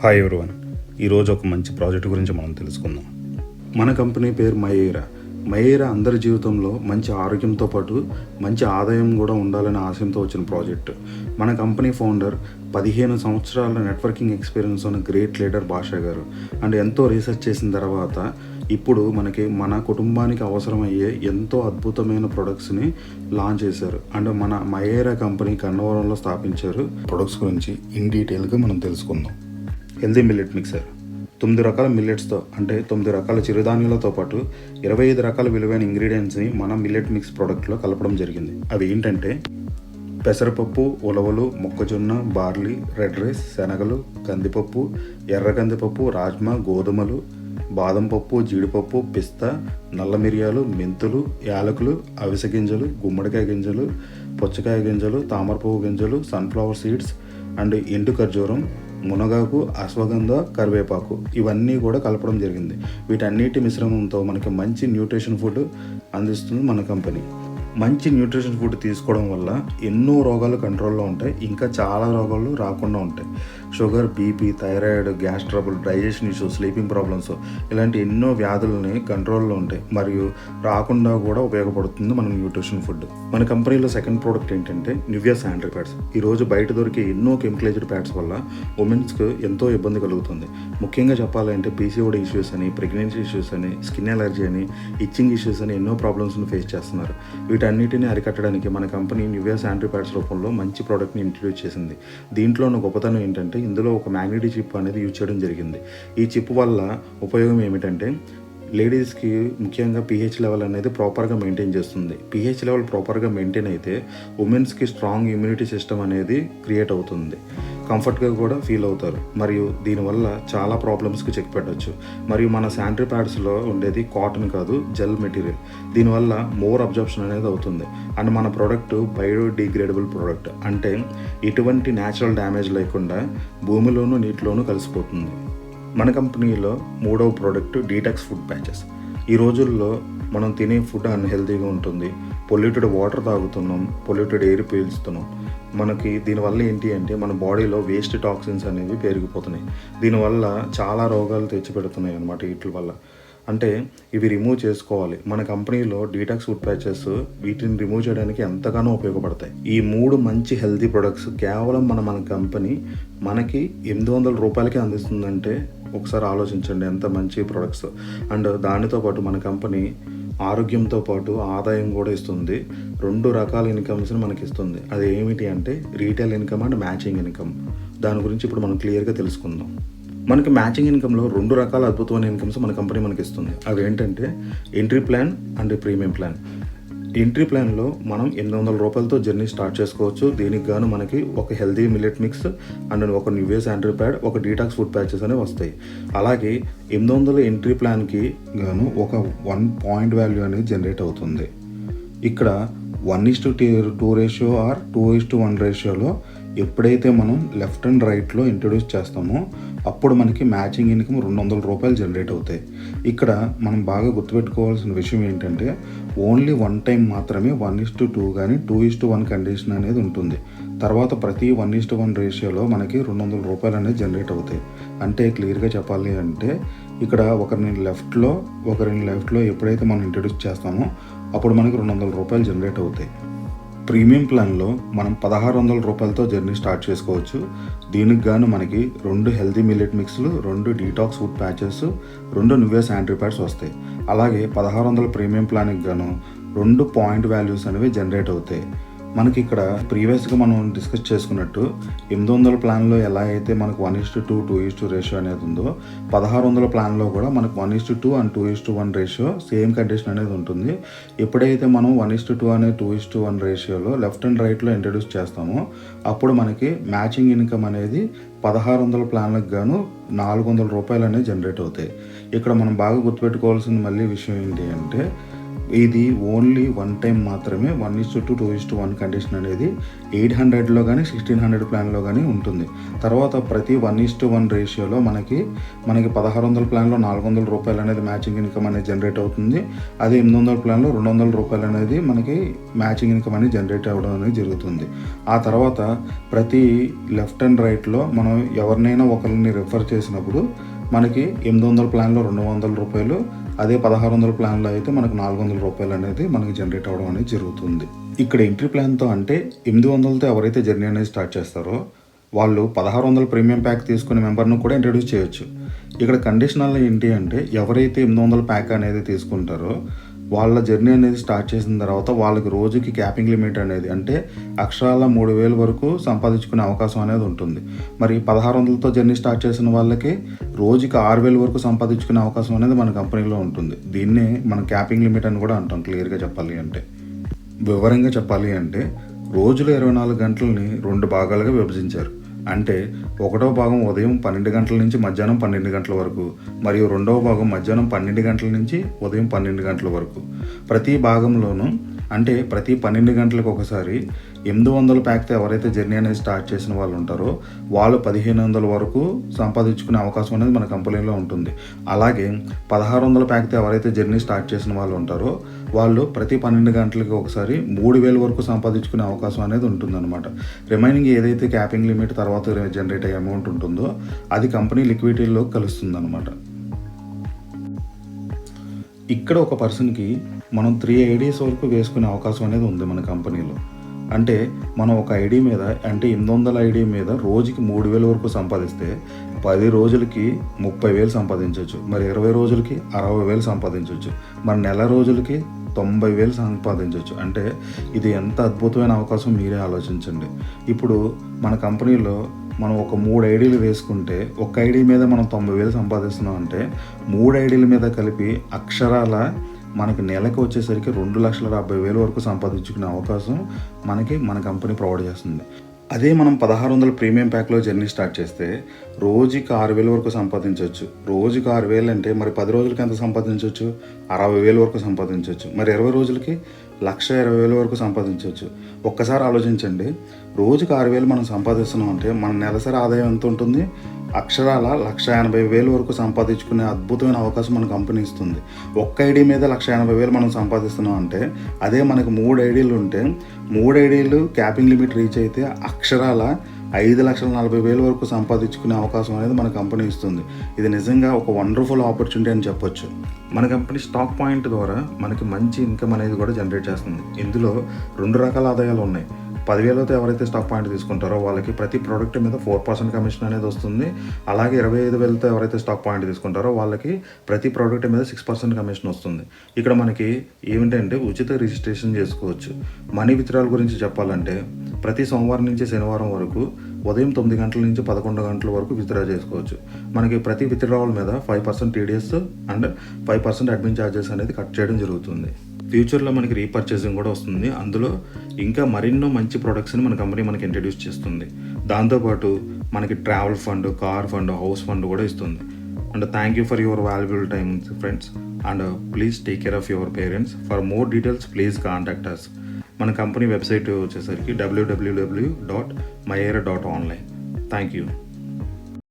Hi everyone. ఈరోజు ఒక మంచి ప్రాజెక్ట్ గురించి మనం తెలుసుకుందాం. మన కంపెనీ పేరు మయేరా అందరి జీవితంలో మంచి ఆరోగ్యంతో పాటు మంచి ఆదాయం కూడా ఉండాలనే ఆశయంతో వచ్చిన ప్రాజెక్ట్. మన కంపెనీ ఫౌండర్ 15 సంవత్సరాల నెట్వర్కింగ్ ఎక్స్పీరియన్స్ ఉన్న గ్రేట్ లీడర్ భాషా గారు అండ్ ఎంతో రీసెర్చ్ చేసిన తర్వాత ఇప్పుడు మన కుటుంబానికి అవసరమయ్యే ఎంతో అద్భుతమైన ప్రొడక్ట్స్ని లాంచ్ చేశారు అండ్ మన మయేరా కంపెనీ కన్నవరంలో స్థాపించారు. ప్రొడక్ట్స్ గురించి ఇన్ డీటెయిల్గా మనం తెలుసుకుందాం. హెల్దీ మిల్లెట్ మిక్సర్ 9 రకాల మిల్లెట్స్తో అంటే 9 రకాల చిరుధాన్యాలతో పాటు 25 రకాల విలువైన ఇంగ్రీడియంట్స్ని మన మిల్లెట్ మిక్స్ ప్రోడక్ట్లో కలపడం జరిగింది. అవి ఏంటంటే పెసరపప్పు, ఉలవలు, మొక్కజొన్న, బార్లీ, రెడ్ రైస్, శనగలు, కందిపప్పు, ఎర్ర కందిపప్పు, రాజ్మా, గోధుమలు, బాదం పప్పు, జీడిపప్పు, పిస్తా, నల్ల మిరియాలు, మెంతులు, యాలకులు, అవిసె గింజలు, గుమ్మడికాయ గింజలు, పుచ్చకాయ గింజలు, తామరపువ్వు గింజలు, సన్ఫ్లవర్ సీడ్స్ అండ్ ఎండు ఖర్జూరం, మునగాకు, అశ్వగంధ, కరివేపాకు ఇవన్నీ కూడా కలపడం జరిగింది. వీటన్నిటి మిశ్రమంతో మనకి మంచి న్యూట్రిషన్ ఫుడ్ అందిస్తుంది మన కంపెనీ. మంచి న్యూట్రిషన్ ఫుడ్ తీసుకోవడం వల్ల ఎన్నో రోగాలు కంట్రోల్లో ఉంటాయి, ఇంకా చాలా రోగాలు రాకుండా ఉంటాయి. Sugar, BP, thyroid, gas trouble, digestion issues, sleeping problems ఇలాంటి ఎన్నో వ్యాధులని కంట్రోల్లో ఉంటాయి మరియు రాకుండా కూడా ఉపయోగపడుతుంది మన న్యూట్రిషన్ ఫుడ్. మన కంపెనీలో సెకండ్ ప్రోడక్ట్ ఏంటంటే నివ్యా శానిటరీ ప్యాడ్స్. ఈరోజు బయట దొరికే ఎన్నో కెమికలైజ్డ్ ప్యాడ్స్ వల్ల ఉమెన్స్కి ఎంతో ఇబ్బంది కలుగుతుంది. ముఖ్యంగా చెప్పాలంటే పీసీఓడి ఇష్యూస్ అని, ప్రెగ్నెన్సీ ఇష్యూస్ అని, స్కిన్ ఎలర్జీ అని, ఇచ్చింగ్ ఇష్యూస్ అని ఎన్నో ప్రాబ్లమ్స్ని ఫేస్ చేస్తున్నారు. వీటన్నిటిని అరికట్టడానికి మన కంపెనీ నివ్యా శానిటరీ ప్యాడ్స్ రూపంలో మంచి ప్రోడక్ట్ని ఇంట్రడ్యూస్ చేసింది. దీంట్లో ఉన్న గొప్పతనం ఏంటంటే ఇందులో ఒక మ్యాగ్నెటిక్ చిప్ అనేది యూజ్ చేయడం జరిగింది. ఈ చిప్ వల్ల ఉపయోగం ఏమిటంటే లేడీస్కి ముఖ్యంగా pH లెవెల్ అనేది ప్రాపర్గా మెయింటైన్ చేస్తుంది. pH లెవెల్ ప్రాపర్గా మెయింటైన్ అయితే ఉమెన్స్కి స్ట్రాంగ్ ఇమ్యూనిటీ సిస్టమ్ అనేది క్రియేట్ అవుతుంది, కంఫర్ట్గా కూడా ఫీల్ అవుతారు మరియు దీనివల్ల చాలా ప్రాబ్లమ్స్కి చెక్ పెట్టవచ్చు. మరియు మన శానిటరీ ప్యాడ్స్లో ఉండేది కాటన్ కాదు, జెల్ మెటీరియల్. దీనివల్ల మోర్ అబ్జర్ప్షన్ అనేది అవుతుంది అండ్ మన ప్రోడక్ట్ బయోడిగ్రేడబుల్ ప్రోడక్ట్, అంటే ఎటువంటి న్యాచురల్ డ్యామేజ్ లేకుండా భూమిలోనూ నీటిలోనూ కలిసిపోతుంది. మన కంపెనీలో మూడవ ప్రోడక్ట్ డీటాక్స్ ఫుడ్ ప్యాచెస్. ఈ రోజుల్లో మనం తినే ఫుడ్ అన్హెల్తీగా ఉంటుంది, పొల్యూటెడ్ వాటర్ తాగుతున్నాం, పొల్యూటెడ్ ఎయిర్ పీల్చుతున్నాం. మనకి దీనివల్ల ఏంటి అంటే మన బాడీలో వేస్ట్ టాక్సిన్స్ అనేవి పెరిగిపోతున్నాయి. దీనివల్ల చాలా రోగాలు తెచ్చిపెడుతున్నాయి అన్నమాట. వీటి వల్ల అంటే ఇవి రిమూవ్ చేసుకోవాలి. మన కంపెనీలో డీటాక్స్ ఫుడ్ ప్యాచెస్ వీటిని రిమూవ్ చేయడానికి ఎంతగానో ఉపయోగపడతాయి. ఈ 3 మంచి హెల్తీ ప్రొడక్ట్స్ కేవలం మన కంపెనీ మనకి 800 రూపాయలకే అందిస్తుందంటే ఒకసారి ఆలోచించండి ఎంత మంచి ప్రొడక్ట్స్. అండ్ దానితో పాటు మన కంపెనీ ఆరోగ్యంతో పాటు ఆదాయం కూడా ఇస్తుంది. 2 రకాల ఇన్కమ్స్ని మనకి ఇస్తుంది. అది ఏమిటి అంటే retail income and matching income. దాని గురించి ఇప్పుడు మనం క్లియర్గా తెలుసుకుందాం. మనకి మ్యాచింగ్ ఇన్కంలో 2 రకాల అద్భుతమైన ఇన్కమ్స్ మన కంపెనీ మనకి ఇస్తుంది. అవి ఏంటంటే entry plan and premium plan. Entry ప్లాన్లో మనం 800 రూపాయలతో జర్నీ స్టార్ట్ చేసుకోవచ్చు. దీనికి గాను మనకి ఒక హెల్దీ మిల్లెట్ మిక్స్ అండ్ ఒక నివ్యా శానిటరీ ప్యాడ్, ఒక డీటాక్స్ ఫుడ్ ప్యాచెస్ అనేవి వస్తాయి. అలాగే 800 ఎంట్రీ ప్లాన్కి గాను ఒక 1 పాయింట్ వాల్యూ అనేది జనరేట్ అవుతుంది. ఇక్కడ 1:2 రేషియో ఆర్ 2:1 రేషియోలో ఎప్పుడైతే మనం లెఫ్ట్ అండ్ రైట్లో ఇంట్రొడ్యూస్ చేస్తామో అప్పుడు మనకి మ్యాచింగ్ ఇన్కమ్ 200 రూపాయలు జనరేట్ అవుతాయి. ఇక్కడ మనం బాగా గుర్తుపెట్టుకోవాల్సిన విషయం ఏంటంటే ఓన్లీ 1 టైం మాత్రమే 1:2 కానీ 2:1 కండిషన్ అనేది ఉంటుంది. తర్వాత ప్రతి 1:1 రేషియోలో మనకి 200 రూపాయలు అనేది జనరేట్ అవుతాయి. అంటే క్లియర్గా చెప్పాలి అంటే ఇక్కడ ఒకరిని లెఫ్ట్లో ఎప్పుడైతే మనం ఇంట్రొడ్యూస్ చేస్తామో అప్పుడు మనకి 200 రూపాయలు జనరేట్ అవుతాయి. ప్రీమియం ప్లాన్లో మనం 1600 రూపాయలతో జర్నీ స్టార్ట్ చేసుకోవచ్చు. దీనికి గాను మనకి 2 హెల్తీ మిల్లెట్ మిక్స్లు, 2 detox food patches, 2 Nivea sanitary pads వస్తాయి. అలాగే 1600 ప్రీమియం ప్లాన్కి గాను 2 పాయింట్ వాల్యూస్ అనేవి జనరేట్ అవుతాయి. మనకి ఇక్కడ ప్రీవియస్గా మనం డిస్కస్ చేసుకున్నట్టు 800 ప్లాన్లో ఎలా అయితే మనకు 1:2, 2:2 రేషియో అనేది ఉందో 1600 ప్లాన్లో కూడా మనకు 1:2 అండ్ 2:1 రేషియో సేమ్ కండిషన్ అనేది ఉంటుంది. ఎప్పుడైతే మనం 1:2 అనే 2:1 రేషియోలో లెఫ్ట్ అండ్ రైట్లో ఇంట్రడ్యూస్ చేస్తామో అప్పుడు మనకి మ్యాచింగ్ ఇన్కమ్ అనేది 1600 ప్లాన్లకు గాను 400 రూపాయలు అనేది జనరేట్ అవుతాయి. ఇక్కడ మనం బాగా గుర్తుపెట్టుకోవాల్సిన మళ్ళీ విషయం ఏంటి అంటే ఇది ఓన్లీ వన్ టైం మాత్రమే 1:2 2:1 కండిషన్ అనేది 800లో కానీ 1600 ప్లాన్లో కానీ ఉంటుంది. తర్వాత ప్రతి 1:1 రేషియోలో మనకి 1600 ప్లాన్లో ₹400 అనేది మ్యాచింగ్ ఇన్కమ్ అనేది జనరేట్ అవుతుంది. అదే 800 ప్లాన్లో ₹200 అనేది మనకి మ్యాచింగ్ ఇన్కమ్ అనేది జనరేట్ అవ్వడం అనేది జరుగుతుంది. ఆ తర్వాత ప్రతి లెఫ్ట్ అండ్ రైట్లో మనం ఎవరినైనా ఒకరిని రిఫర్ చేసినప్పుడు మనకి 800 ప్లాన్లో ₹200, అదే 1600 ప్లాన్లో అయితే మనకు ₹400 అనేది మనకి జనరేట్ అవ్వడం అనేది జరుగుతుంది. ఇక్కడ ఎంట్రీ ప్లాన్తో అంటే 800తో ఎవరైతే జర్నీ అనేది స్టార్ట్ చేస్తారో వాళ్ళు 1600 ప్రీమియం ప్యాక్ తీసుకునే మెంబర్ను కూడా ఇంట్రడ్యూస్ చేయొచ్చు. ఇక్కడ కండిషనల్ ఏంటి అంటే ఎవరైతే 800 ప్యాక్ అనేది తీసుకుంటారో వాళ్ళ జర్నీ అనేది స్టార్ట్ చేసిన తర్వాత వాళ్ళకి రోజుకి క్యాపింగ్ లిమిట్ అనేది అంటే అక్షరాల 3000 వరకు సంపాదించుకునే అవకాశం అనేది ఉంటుంది. మరి 1600తో జర్నీ స్టార్ట్ చేసిన వాళ్ళకి రోజుకి 6000 వరకు సంపాదించుకునే అవకాశం అనేది మన కంపెనీలో ఉంటుంది. దీన్నే మనం క్యాపింగ్ లిమిట్ అని కూడా అంటాం. క్లియర్గా చెప్పాలి అంటే, వివరంగా చెప్పాలి అంటే రోజులో 24 గంటలని 2 భాగాలుగా విభజించారు. అంటే ఒకటో భాగం ఉదయం 12 గంటల నుంచి మధ్యాహ్నం 12 గంటల వరకు, మరియు రెండవ భాగం మధ్యాహ్నం 12 గంటల నుంచి ఉదయం 12 గంటల వరకు. ప్రతి భాగంలోనూ అంటే ప్రతి 12 గంటలకు ఒకసారి 800 ప్యాక్తో ఎవరైతే జర్నీ అనేది స్టార్ట్ చేసిన వాళ్ళు ఉంటారో వాళ్ళు 1500 వరకు సంపాదించుకునే అవకాశం అనేది మన కంపెనీలో ఉంటుంది. అలాగే 1600 ప్యాక్తో ఎవరైతే జర్నీ స్టార్ట్ చేసిన వాళ్ళు ఉంటారో వాళ్ళు ప్రతి 12 గంటలకి ఒకసారి 3000 వరకు సంపాదించుకునే అవకాశం అనేది ఉంటుందన్నమాట. రిమైనింగ్ ఏదైతే క్యాపింగ్ లిమిట్ తర్వాత జనరేట్ అయ్యే అమౌంట్ ఉంటుందో అది కంపెనీ లిక్విడిటీలో కలుస్తుంది అనమాట. ఇక్కడ ఒక పర్సన్కి మనం 3 ఐడీస్ వరకు వేసుకునే అవకాశం అనేది ఉంది మన కంపెనీలో. అంటే మనం ఒక ఐడి మీద అంటే 800 ఐడి మీద రోజుకి 3000 వరకు సంపాదిస్తే 10 రోజులకి 30,000 సంపాదించవచ్చు, మరి 20 రోజులకి 60,000 సంపాదించవచ్చు, మరి నెల రోజులకి 90,000 సంపాదించవచ్చు. అంటే ఇది ఎంత అద్భుతమైన అవకాశం మీరే ఆలోచించండి. ఇప్పుడు మన కంపెనీలో మనం ఒక 3 ఐడీలు వేసుకుంటే ఒక ఐడి మీద మనం 90,000 సంపాదిస్తున్నాం అంటే 3 ఐడీల మీద కలిపి అక్షరాల మనకి నెలకు వచ్చేసరికి 2,70,000 వరకు సంపాదించుకునే అవకాశం మన కంపెనీ ప్రొవైడ్ చేస్తుంది. అదే మనం 1600 ప్రీమియం ప్యాక్లో జర్నీ స్టార్ట్ చేస్తే రోజుకి 6,000 వరకు సంపాదించవచ్చు. రోజుకి 6,000 అంటే మరి 10 రోజులకి ఎంత సంపాదించవచ్చు? 60,000 వరకు సంపాదించవచ్చు. మరి 20 రోజులకి 1,20,000 వరకు సంపాదించవచ్చు. ఒక్కసారి ఆలోచించండి, రోజుకి 6,000 మనం సంపాదిస్తున్నాం అంటే మన నెలసరి ఆదాయం ఎంత ఉంటుంది? అక్షరాల 1,80,000 వరకు సంపాదించుకునే అద్భుతమైన అవకాశం మన కంపెనీ ఇస్తుంది. ఒక్క ఐడి మీద 1,80,000 మనం సంపాదిస్తున్నాం అంటే అదే మనకు 3 ఐడీలు ఉంటే 3 ఐడీలు క్యాపింగ్ లిమిట్ రీచ్ అయితే అక్షరాల 5,40,000 వరకు సంపాదించుకునే అవకాశం అనేది మన కంపెనీ ఇస్తుంది. ఇది నిజంగా ఒక వండర్ఫుల్ ఆపర్చునిటీ అని చెప్పొచ్చు. మన కంపెనీ స్టాక్ పాయింట్ ద్వారా మనకి మంచి ఇన్కమ్ అనేది కూడా జనరేట్ చేస్తుంది. ఇందులో 2 రకాల ఆదాయాలు ఉన్నాయి. 10,000తో ఎవరైతే స్టాక్ పాయింట్ తీసుకుంటారో వాళ్ళకి ప్రతి ప్రోడక్ట్ మీద 4% కమిషన్ అనేది వస్తుంది. అలాగే 25,000తో ఎవరైతే స్టాక్ పాయింట్ తీసుకుంటారో వాళ్ళకి ప్రతి ప్రోడక్ట్ మీద 6% కమిషన్ వస్తుంది. ఇక్కడ మనకి ఏమిటంటే ఉచిత రిజిస్ట్రేషన్ చేసుకోవచ్చు. మనీ విత్డ్రాల్ గురించి చెప్పాలంటే ప్రతి సోమవారం నుంచి శనివారం వరకు ఉదయం 9 గంటల నుంచి 11 గంటల వరకు విత్డ్రా చేసుకోవచ్చు. మనకి ప్రతి విత్డ్రావల్ మీద 5% టీడీఎస్ అండ్ 5% అడ్మిన్ ఛార్జెస్ అనేది కట్ చేయడం జరుగుతుంది. ఫ్యూచర్లో మనకి రీపర్చేసింగ్ కూడా వస్తుంది. అందులో ఇంకా మరెన్నో మంచి ప్రొడక్ట్స్ని మన కంపెనీ మనకి ఇంట్రడ్యూస్ చేస్తుంది. దాంతోపాటు మనకి travel fund, car fund, house fund కూడా ఇస్తుంది. And thank you for your valuable time friends. And please take care of your parents. For more details please contact us. మన కంపెనీ వెబ్సైట్ వచ్చేసరికి www.myera.online. Thank you.